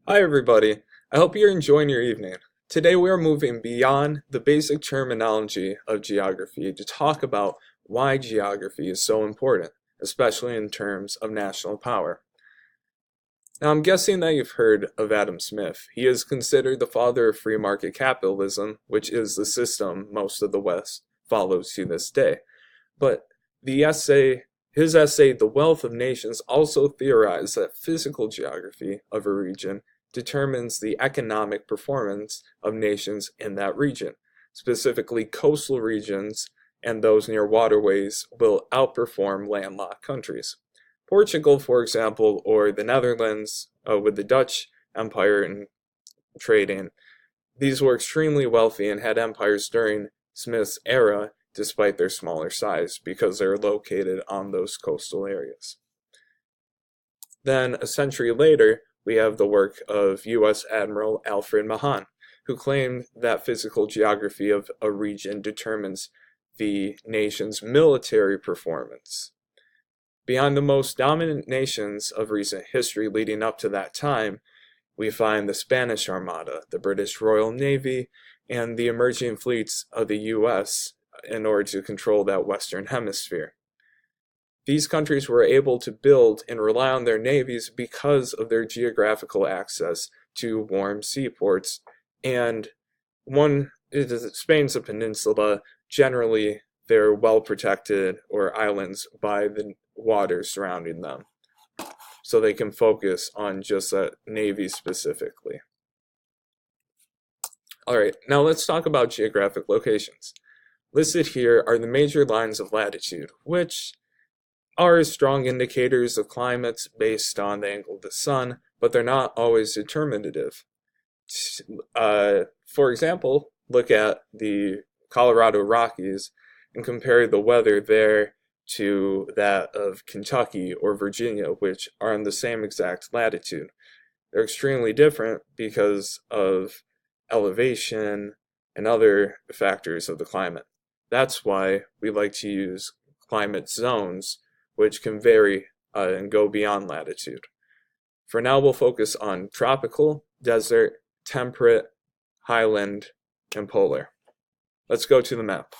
Hi everybody, I hope you're enjoying your evening. Today we are moving beyond the basic terminology of geography to talk about why geography is so important, especially in terms of national power. Now I'm guessing that you've heard of Adam Smith. He is considered the father of free market capitalism, which is the system most of the West follows to this day. But his essay, The Wealth of Nations, also theorized that physical geography of a region determines the economic performance of nations in that region. Specifically, coastal regions and those near waterways will outperform landlocked countries. Portugal, for example, or the Netherlands with the Dutch Empire and trading, these were extremely wealthy and had empires during Smith's era despite their smaller size because they're located on those coastal areas. Then, a century later, we have the work of U.S. Admiral Alfred Mahan, who claimed that physical geography of a region determines the nation's military performance. Beyond the most dominant nations of recent history leading up to that time, we find the Spanish Armada, the British Royal Navy, and the emerging fleets of the U.S. in order to control that Western Hemisphere. These countries were able to build and rely on their navies because of their geographical access to warm seaports, and Spain's a peninsula. Generally, they're well protected, or islands, by the water surrounding them, so they can focus on just that navy specifically. Alright, now let's talk about geographic locations. Listed here are the major lines of latitude, which are strong indicators of climates based on the angle of the sun, but they're not always determinative. For example, look at the Colorado Rockies and compare the weather there to that of Kentucky or Virginia, which are on the same exact latitude. They're extremely different because of elevation and other factors of the climate. That's why we like to use climate zones, which can vary and go beyond latitude. For now, we'll focus on tropical, desert, temperate, highland, and polar. Let's go to the map.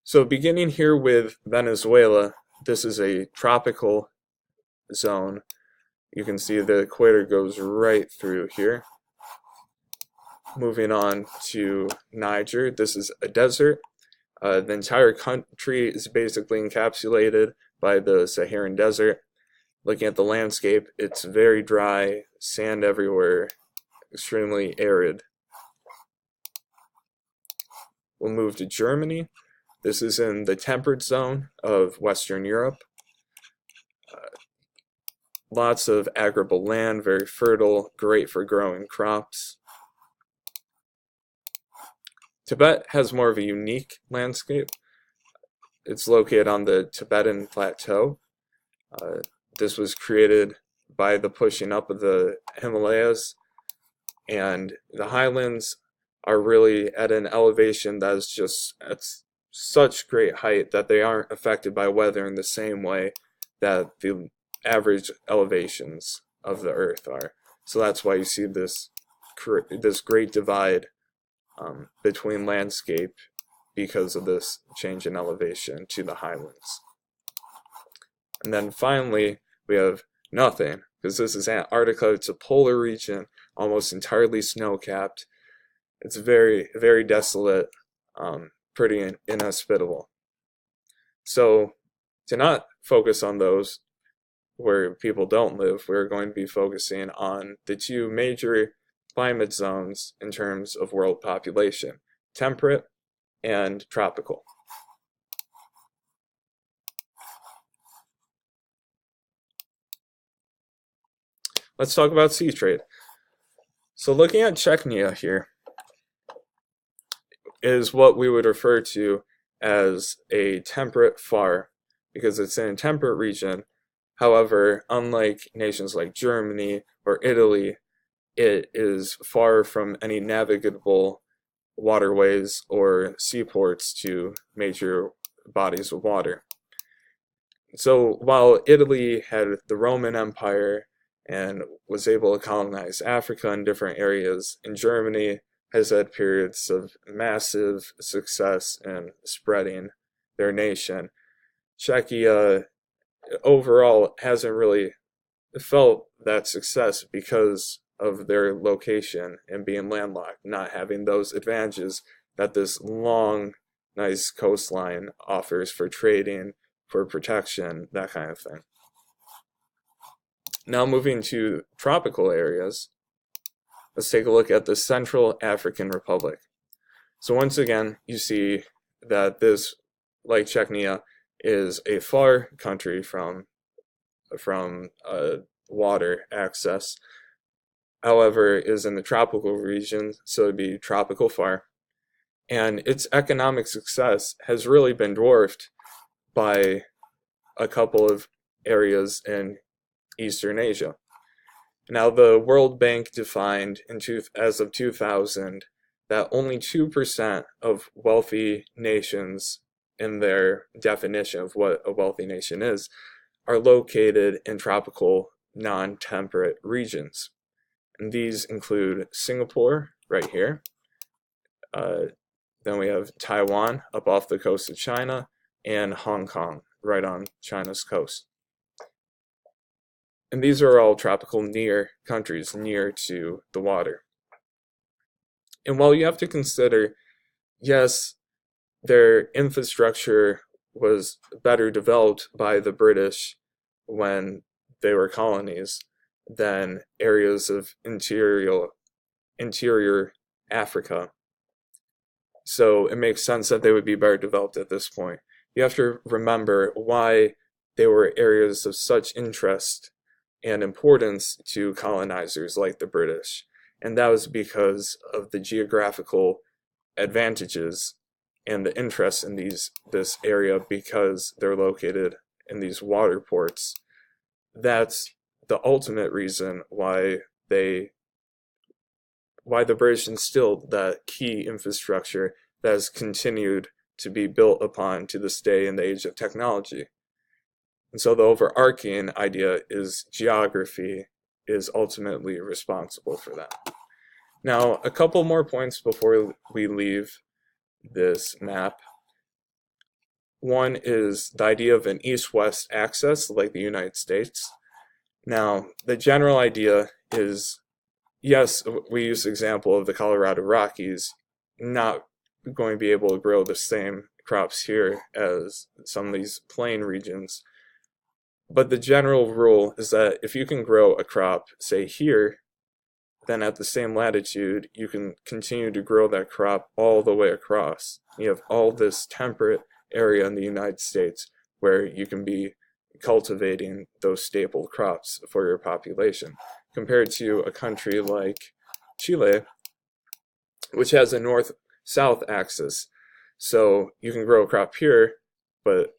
So beginning here with Venezuela, this is a tropical zone. You can see the equator goes right through here. Moving on to Niger, this is a desert. The entire country is basically encapsulated by the Saharan desert. Looking at the landscape, it's very dry, sand everywhere, extremely arid. We'll move to Germany. This is in the temperate zone of Western Europe. Lots of arable land, very fertile, great for growing crops. Tibet has more of a unique landscape. It's located on the Tibetan Plateau. This was created by the pushing up of the Himalayas, and the highlands are really at an elevation that is just at such great height that they aren't affected by weather in the same way that the average elevations of the earth are. So that's why you see this great divide between landscape because of this change in elevation to the highlands. And then finally, we have nothing, because this is Antarctica. It's a polar region, almost entirely snow-capped. It's very, very desolate, pretty inhospitable. So, to not focus on those where people don't live, we're going to be focusing on the two major climate zones in terms of world population: temperate and tropical. Let's talk about sea trade. So looking at Chechnya here is what we would refer to as a temperate far, because it's in a temperate region. However, unlike nations like Germany or Italy, it is far from any navigable waterways or seaports to major bodies of water. So while Italy had the Roman Empire and was able to colonize Africa in different areas, and Germany has had periods of massive success in spreading their nation, Czechia overall hasn't really felt that success because of their location and being landlocked, not having those advantages that this long, nice coastline offers for trading, for protection, that kind of thing. Now moving to tropical areas, let's take a look at the Central African Republic. So once again, you see that this, like Chechnya, is a far country from water access. However, is in the tropical region, so it'd be tropical far. And its economic success has really been dwarfed by a couple of areas in Eastern Asia. Now, the World Bank defined as of 2000 that only 2% of wealthy nations, in their definition of what a wealthy nation is, are located in tropical non-temperate regions. And these include Singapore, right here. Then we have Taiwan, up off the coast of China, and Hong Kong, right on China's coast. And these are all tropical countries near to the water. And while you have to consider, yes, their infrastructure was better developed by the British when they were colonies than areas of interior Africa. So it makes sense that they would be better developed at this point. You have to remember why they were areas of such interest and importance to colonizers like the British. And that was because of the geographical advantages and the interest in this area, because they're located in these water ports. That's the ultimate reason why the British instilled that key infrastructure that has continued to be built upon to this day in the age of technology. And so the overarching idea is geography is ultimately responsible for that. Now, a couple more points before we leave this map. One is the idea of an east-west axis like the United States. Now, the general idea is, yes, we use the example of the Colorado Rockies not going to be able to grow the same crops here as some of these plain regions. But the general rule is that if you can grow a crop, say here, then at the same latitude, you can continue to grow that crop all the way across. You have all this temperate area in the United States where you can be cultivating those staple crops for your population, compared to a country like Chile, which has a north-south axis. So you can grow a crop here, but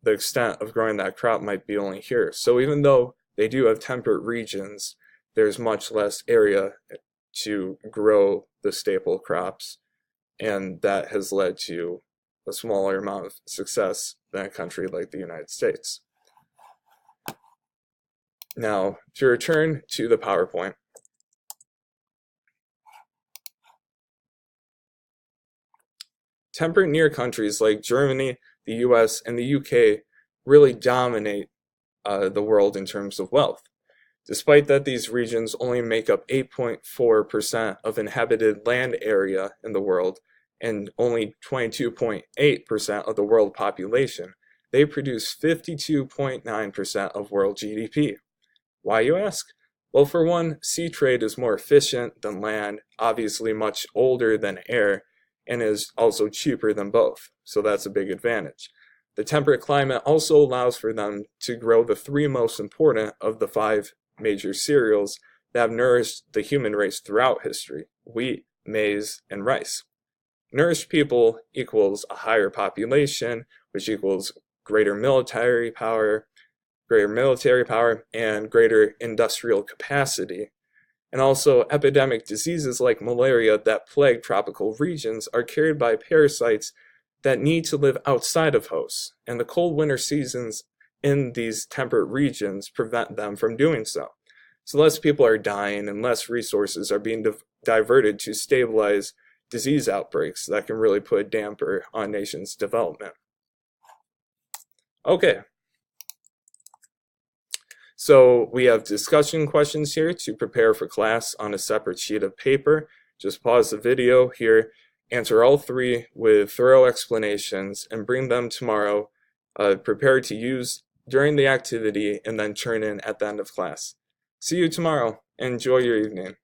the extent of growing that crop might be only here. So even though they do have temperate regions, there's much less area to grow the staple crops, and that has led to a smaller amount of success than a country like the United States. Now, to return to the PowerPoint, temperate near countries like Germany, the US, and the UK really dominate the world in terms of wealth. Despite that these regions only make up 8.4% of inhabited land area in the world and only 22.8% of the world population, they produce 52.9% of world GDP. Why, you ask? Well, for one, sea trade is more efficient than land, obviously much older than air, and is also cheaper than both, so that's a big advantage. The temperate climate also allows for them to grow the three most important of the 5 major cereals that have nourished the human race throughout history: wheat, maize, and rice. Nourished people equals a higher population, which equals greater military power, and greater industrial capacity. And also, epidemic diseases like malaria that plague tropical regions are carried by parasites that need to live outside of hosts. And the cold winter seasons in these temperate regions prevent them from doing so. So less people are dying and less resources are being diverted to stabilize disease outbreaks that can really put a damper on nations' development. Okay, so we have discussion questions here to prepare for class on a separate sheet of paper. Just pause the video here, answer all three with thorough explanations, and bring them tomorrow prepared to use during the activity and then turn in at the end of class. See you tomorrow. Enjoy your evening.